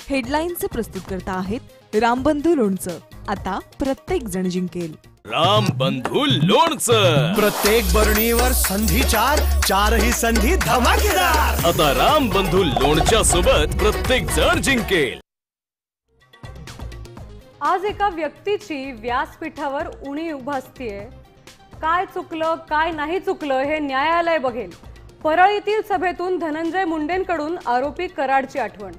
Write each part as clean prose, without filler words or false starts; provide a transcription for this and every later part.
हेडलाईन्सचे प्रस्तुतकर्ता आहेत रामबंधू लोणचं. आता प्रत्येक जण जिंकेल. रामबंधू लोणचं. प्रत्येक बरणीवर संधी चार, चारही संधी धमाकेदार. आता रामबंधू लोणच्या सोबत प्रत्येक जण जिंकेल. आज एका व्यक्तीची व्यासपीठावर उणी उभासतीये. काय चुकलं काय नाही चुकलं हे न्यायालय बघेल. परळीतील सभेतून धनंजय मुंडेंकडून आरोपी कराडची आठवण.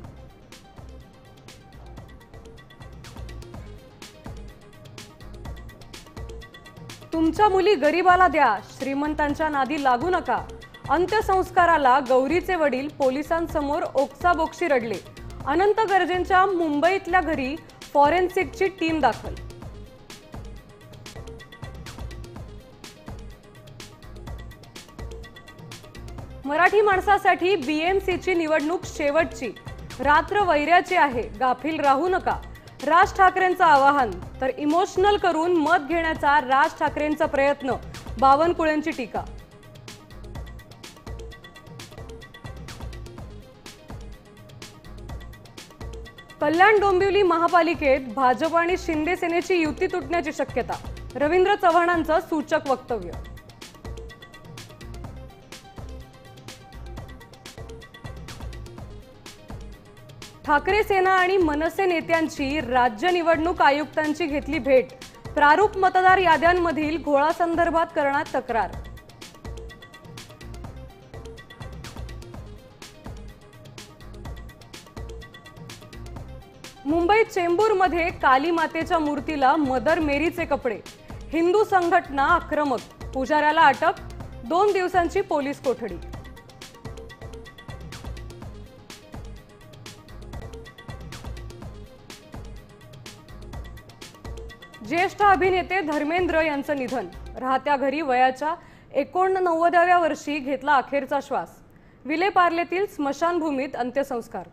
तुमच्या मुली गरीबाला द्या, श्रीमंतांच्या नादी लागू नका. अंत्यसंस्काराला गौरीचे वडील पोलिसांसमोर ओक्साबोक्शी रडले. अनंत गर्जेंच्या मुंबईतल्या घरी फॉरेन्सिकची टीम दाखल. मराठी माणसासाठी बीएमसीची निवडणूक शेवटची. रात्र वैऱ्याची आहे, गाफील राहू नका. राज ठाकरेंचं आवाहन. तर इमोशनल करून मत घेण्याचा राज ठाकरेंचा प्रयत्न, बावनकुळेंची टीका. कल्याण डोंबिवली महापालिकेत भाजप आणि शिंदे सेनेची युती तुटण्याची शक्यता. रवींद्र चव्हाणांचं सूचक वक्तव्य. ठाकरे सेना आणि मनसे नेत्यांची राज्य निवडणूक आयुक्तांची घेतली भेट. प्रारूप मतदार याद्यांमधील घोळासंदर्भात करण्यात तक्रार. मुंबईत चेंबूरमध्ये काली मातेच्या मूर्तीला मदर मेरीचे कपडे. हिंदू संघटना आक्रमक. पुजाऱ्याला अटक. 2 दिवसांची पोलीस कोठडी. ज्येष्ठ अभिनेते धर्मेंद्र यांचं निधन. राहत्या घरी वयाच्या 89व्या वर्षी घेतला अखेरचा श्वास. विलेपार्लेतील स्मशानभूमीत अंत्यसंस्कार.